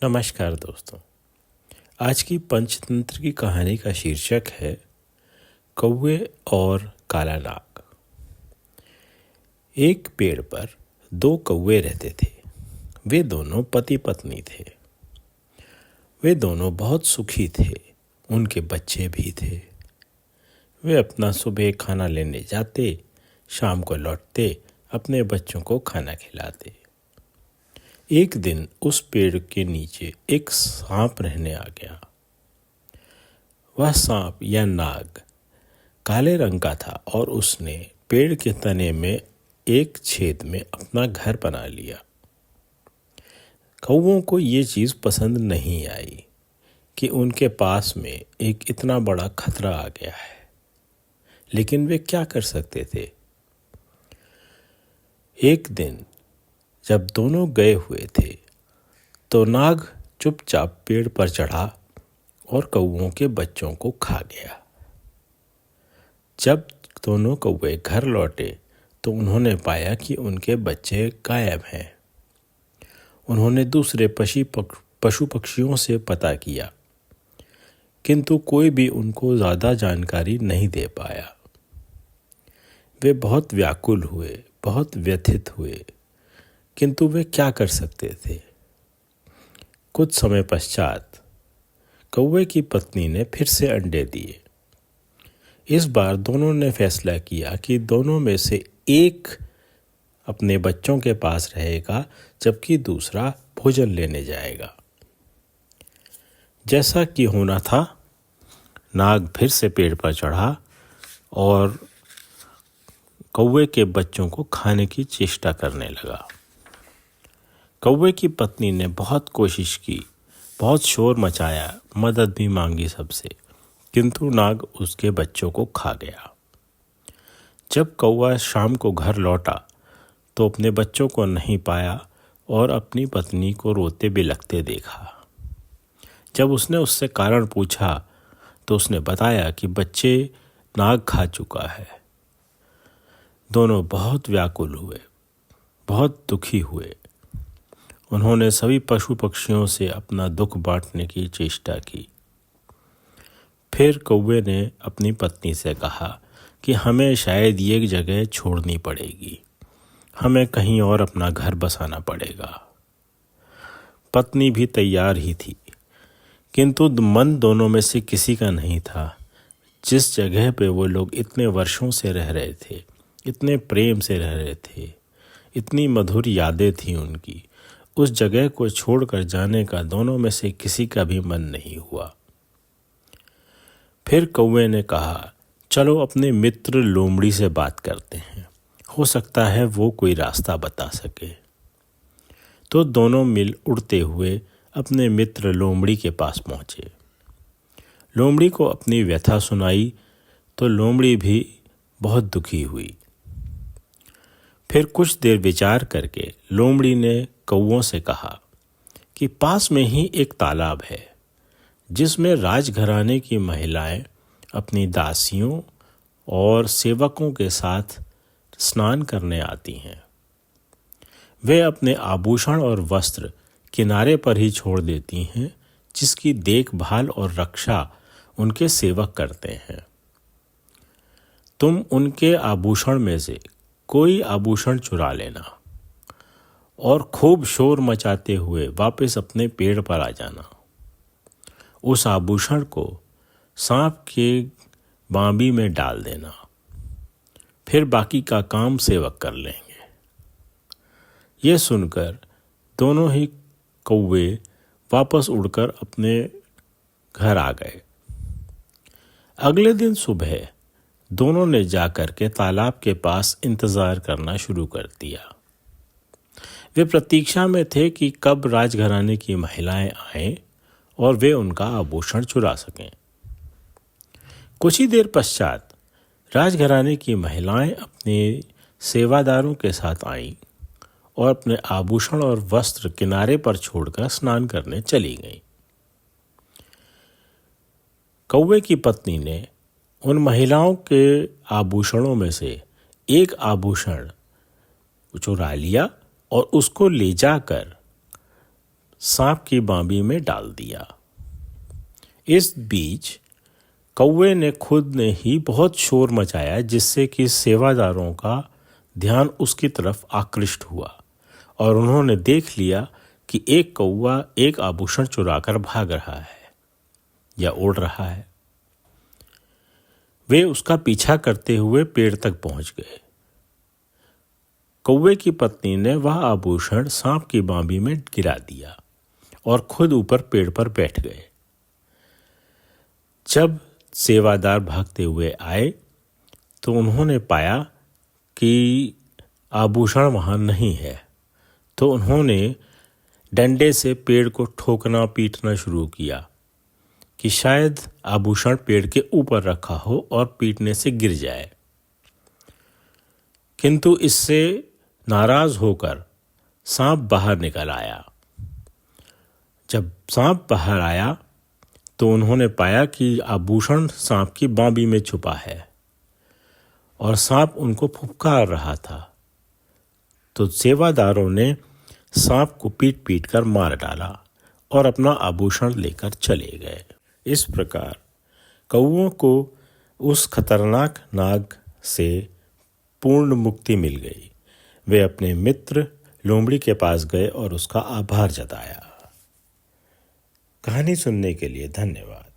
नमस्कार दोस्तों। आज की पंचतंत्र की कहानी का शीर्षक है कौवे और काला नाग। एक पेड़ पर दो कौवे रहते थे। वे दोनों पति पत्नी थे। वे दोनों बहुत सुखी थे। उनके बच्चे भी थे। वे अपना सुबह खाना लेने जाते, शाम को लौटते, अपने बच्चों को खाना खिलाते। एक दिन उस पेड़ के नीचे एक सांप रहने आ गया। वह सांप या नाग काले रंग का था और उसने पेड़ के तने में एक छेद में अपना घर बना लिया। कौवों को ये चीज़ पसंद नहीं आई कि उनके पास में एक इतना बड़ा खतरा आ गया है, लेकिन वे क्या कर सकते थे। एक दिन जब दोनों गए हुए थे तो नाग चुपचाप पेड़ पर चढ़ा और कौवों के बच्चों को खा गया। जब दोनों कौवे घर लौटे तो उन्होंने पाया कि उनके बच्चे गायब हैं। उन्होंने दूसरे पशु पक्षियों से पता किया, किंतु कोई भी उनको ज़्यादा जानकारी नहीं दे पाया। वे बहुत व्याकुल हुए, बहुत व्यथित हुए, किंतु वे क्या कर सकते थे। कुछ समय पश्चात कौवे की पत्नी ने फिर से अंडे दिए। इस बार दोनों ने फैसला किया कि दोनों में से एक अपने बच्चों के पास रहेगा, जबकि दूसरा भोजन लेने जाएगा। जैसा कि होना था, नाग फिर से पेड़ पर चढ़ा और कौवे के बच्चों को खाने की चेष्टा करने लगा। कौवे की पत्नी ने बहुत कोशिश की, बहुत शोर मचाया, मदद भी मांगी सबसे, किंतु नाग उसके बच्चों को खा गया। जब कौवा शाम को घर लौटा तो अपने बच्चों को नहीं पाया और अपनी पत्नी को रोते बिलखते देखा। जब उसने उससे कारण पूछा तो उसने बताया कि बच्चे नाग खा चुका है। दोनों बहुत व्याकुल हुए, बहुत दुखी हुए। उन्होंने सभी पशु पक्षियों से अपना दुख बांटने की चेष्टा की। फिर कौवे ने अपनी पत्नी से कहा कि हमें शायद ये जगह छोड़नी पड़ेगी, हमें कहीं और अपना घर बसाना पड़ेगा। पत्नी भी तैयार ही थी, किंतु मन दोनों में से किसी का नहीं था। जिस जगह पे वो लोग इतने वर्षों से रह रहे थे, इतने प्रेम से रह रहे थे, इतनी मधुर यादें थी उनकी, उस जगह को छोड़कर जाने का दोनों में से किसी का भी मन नहीं हुआ। फिर कौवे ने कहा, चलो अपने मित्र लोमड़ी से बात करते हैं, हो सकता है वो कोई रास्ता बता सके। तो दोनों मिल उड़ते हुए अपने मित्र लोमड़ी के पास पहुंचे। लोमड़ी को अपनी व्यथा सुनाई तो लोमड़ी भी बहुत दुखी हुई। फिर कुछ देर विचार करके लोमड़ी ने कौवों से कहा कि पास में ही एक तालाब है जिसमें राजघराने की महिलाएं अपनी दासियों और सेवकों के साथ स्नान करने आती हैं। वे अपने आभूषण और वस्त्र किनारे पर ही छोड़ देती हैं, जिसकी देखभाल और रक्षा उनके सेवक करते हैं। तुम उनके आभूषण में से कोई आभूषण चुरा लेना और खूब शोर मचाते हुए वापस अपने पेड़ पर आ जाना। उस आभूषण को सांप के बांबी में डाल देना, फिर बाकी का काम सेवक कर लेंगे। ये सुनकर दोनों ही कौवे वापस उड़कर अपने घर आ गए। अगले दिन सुबह दोनों ने जाकर के तालाब के पास इंतजार करना शुरू कर दिया। वे प्रतीक्षा में थे कि कब राजघराने की महिलाएं आएं और वे उनका आभूषण चुरा सकें। कुछ ही देर पश्चात राजघराने की महिलाएं अपने सेवादारों के साथ आईं और अपने आभूषण और वस्त्र किनारे पर छोड़कर स्नान करने चली गईं। कौवे की पत्नी ने उन महिलाओं के आभूषणों में से एक आभूषण चुरा लिया और उसको ले जाकर सांप की बांबी में डाल दिया। इस बीच कौवे ने खुद ने ही बहुत शोर मचाया, जिससे कि सेवादारों का ध्यान उसकी तरफ आकृष्ट हुआ और उन्होंने देख लिया कि एक कौवा एक आभूषण चुराकर भाग रहा है या उड़ रहा है। वे उसका पीछा करते हुए पेड़ तक पहुंच गए। कौवे की पत्नी ने वह आभूषण सांप की बांबी में गिरा दिया और खुद ऊपर पेड़ पर बैठ गए। जब सेवादार भागते हुए आए तो उन्होंने पाया कि आभूषण वहां नहीं है, तो उन्होंने डंडे से पेड़ को ठोकना पीटना शुरू किया कि शायद आभूषण पेड़ के ऊपर रखा हो और पीटने से गिर जाए। किंतु इससे नाराज होकर सांप बाहर निकल आया। जब सांप बाहर आया तो उन्होंने पाया कि आभूषण सांप की बांबी में छुपा है और सांप उनको फुफकार रहा था। तो सेवादारों ने सांप को पीट पीट कर मार डाला और अपना आभूषण लेकर चले गए। इस प्रकार कौवों को उस खतरनाक नाग से पूर्ण मुक्ति मिल गई। वे अपने मित्र लोमड़ी के पास गए और उसका आभार जताया। कहानी सुनने के लिए धन्यवाद।